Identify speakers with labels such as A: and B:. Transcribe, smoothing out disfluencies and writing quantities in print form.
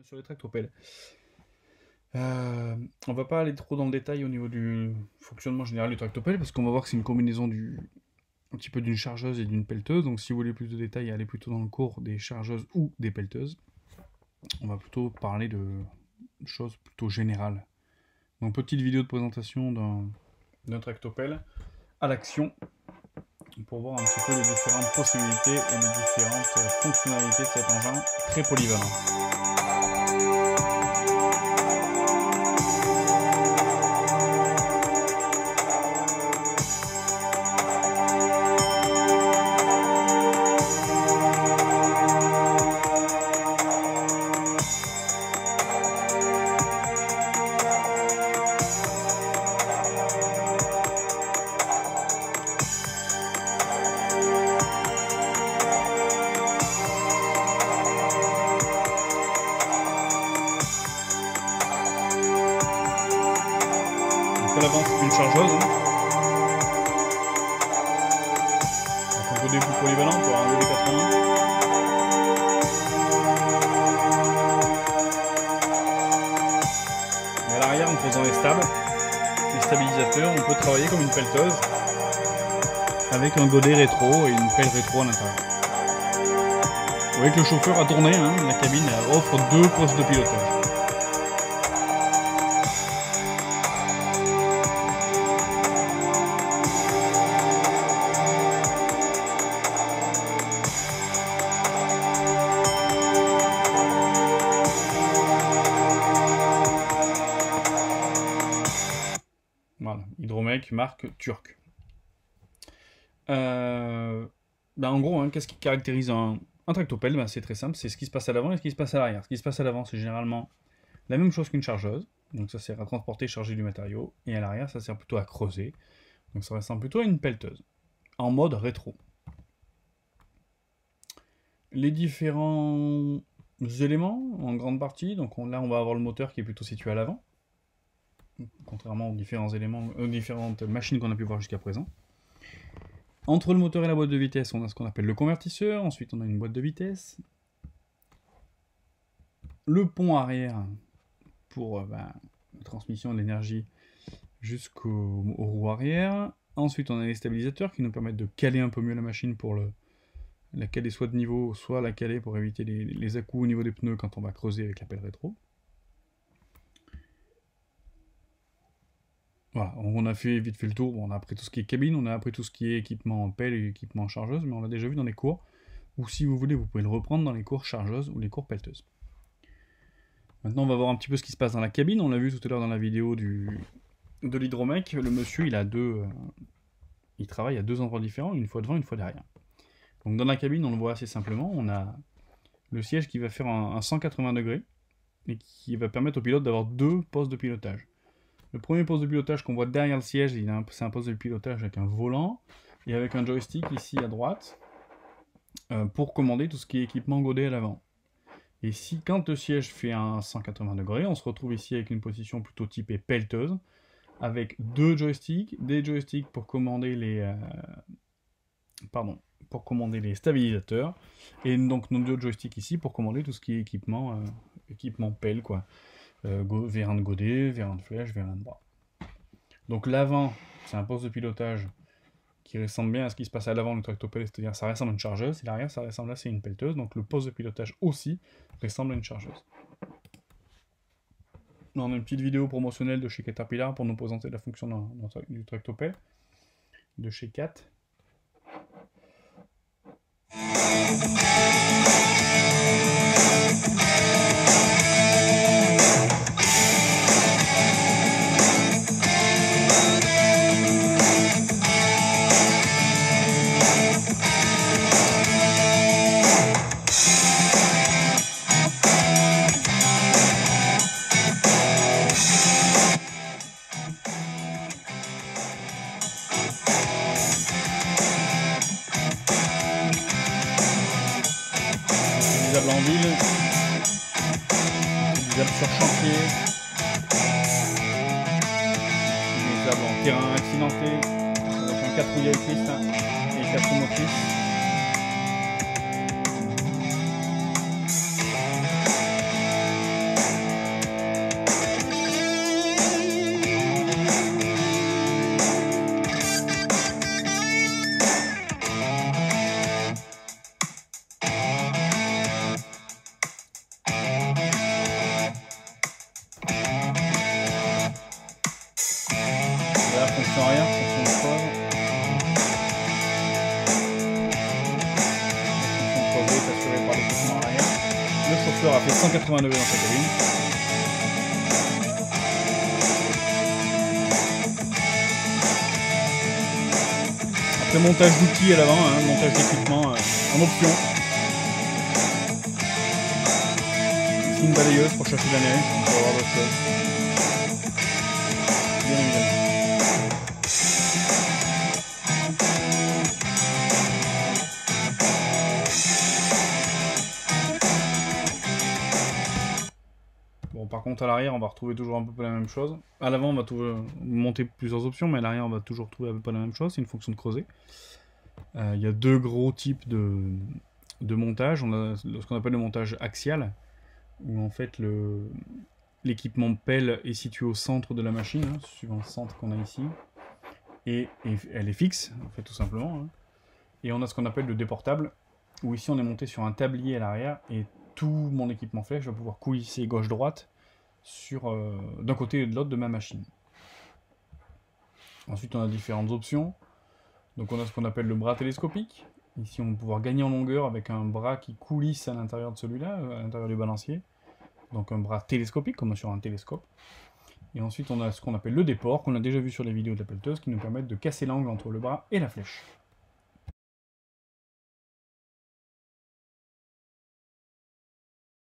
A: sur les tractopelles. On va pas aller trop dans le détail au niveau du fonctionnement général du tractopelle parce qu'on va voir que c'est une combinaison un petit peu d'une chargeuse et d'une pelleteuse. Donc si vous voulez plus de détails, allez plutôt dans le cours des chargeuses ou des pelleteuses. On va plutôt parler de choses plutôt générales. Donc petite vidéo de présentation d'un tractopelle à l'action pour voir un petit peu les différentes possibilités et les différentes fonctionnalités de cet engin très polyvalent. À l'avant c'est une chargeuse. Donc un godé plus polyvalent pour un godé 80. Et à l'arrière en posant les stabilisateurs, on peut travailler comme une pelleteuse avec un godet rétro et une pelle rétro à l'intérieur. Vous voyez que le chauffeur a tourné, hein, la cabine offre deux postes de pilotage. Voilà, Hydromec, marque turque. En gros, hein, qu'est-ce qui caractérise un tractopelle? C'est très simple, c'est ce qui se passe à l'avant et ce qui se passe à l'arrière. Ce qui se passe à l'avant, c'est généralement la même chose qu'une chargeuse. Donc ça sert à transporter, charger du matériau. Et à l'arrière, ça sert plutôt à creuser. Donc ça ressemble plutôt à une pelleteuse. En mode rétro. Les différents éléments, en grande partie. Donc là, on va avoir le moteur qui est plutôt situé à l'avant. Contrairement aux différents éléments, aux différentes machines qu'on a pu voir jusqu'à présent. Entre le moteur et la boîte de vitesse, on a ce qu'on appelle le convertisseur. Ensuite, on a une boîte de vitesse. Le pont arrière pour la transmission de l'énergie jusqu'aux roues arrière. Ensuite, on a les stabilisateurs qui nous permettent de caler un peu mieux la machine pour la caler soit de niveau, soit la caler pour éviter les à-coups au niveau des pneus quand on va creuser avec la pelle rétro. Voilà, on a vite fait le tour, on a appris tout ce qui est cabine, on a appris tout ce qui est équipement en pelle et équipement en chargeuse, mais on l'a déjà vu dans les cours, ou si vous voulez, vous pouvez le reprendre dans les cours chargeuses ou les cours pelleteuses. Maintenant, on va voir un petit peu ce qui se passe dans la cabine, on l'a vu tout à l'heure dans la vidéo de l'hydromec, le monsieur, il travaille à deux endroits différents, une fois devant, une fois derrière. Donc dans la cabine, on le voit assez simplement, on a le siège qui va faire un 180 degrés, et qui va permettre au pilote d'avoir deux postes de pilotage. Le premier poste de pilotage qu'on voit derrière le siège, c'est un poste de pilotage avec un volant et avec un joystick ici à droite pour commander tout ce qui est équipement godé à l'avant. Et si quand le siège fait un 180 degrés, on se retrouve ici avec une position plutôt typée pelleteuse, avec deux joysticks, des joysticks pour commander les stabilisateurs, et donc nos deux joysticks ici pour commander tout ce qui est équipement pelle quoi. Vérin de godet, vérin de flèche, vérin de bras. Donc l'avant, c'est un poste de pilotage qui ressemble bien à ce qui se passe à l'avant du tractopelle, c'est-à-dire ça ressemble à une chargeuse, et l'arrière ça ressemble à une pelleteuse, donc le poste de pilotage aussi ressemble à une chargeuse. Là, on a une petite vidéo promotionnelle de chez Caterpillar pour nous présenter la fonction du tractopelle, de chez Cat. Utilisable en ville, utilisable sur chantier, utilisable en terrain accidenté, avec un 4 roues directrices et 4 roues motrices. chauffeur a fait 180 degrés dans sa cabine. Après montage d'outils à l'avant, hein, montage d'équipement en option. Ici une balayeuse pour chercher de la neige, on peut avoir d'autres choses. Bien évidemment. Bon, par contre, à l'arrière, on va retrouver toujours un peu la même chose. À l'avant, on va monter plusieurs options, mais à l'arrière, on va toujours trouver un peu la même chose. C'est une fonction de creuset. Il y a deux gros types de montage. On a ce qu'on appelle le montage axial, où en fait l'équipement pelle est situé au centre de la machine, hein, suivant le centre qu'on a ici. Et elle est fixe, en fait, tout simplement. Hein. Et on a ce qu'on appelle le déportable, où ici on est monté sur un tablier à l'arrière, et tout mon équipement flèche va pouvoir coulisser gauche-droite d'un côté et de l'autre de ma machine. Ensuite, on a différentes options. Donc on a ce qu'on appelle le bras télescopique. Ici, on va pouvoir gagner en longueur avec un bras qui coulisse à l'intérieur de celui-là, à l'intérieur du balancier. Donc un bras télescopique, comme sur un télescope. Et ensuite, on a ce qu'on appelle le déport, qu'on a déjà vu sur les vidéos de la pelleteuse, qui nous permettent de casser l'angle entre le bras et la flèche.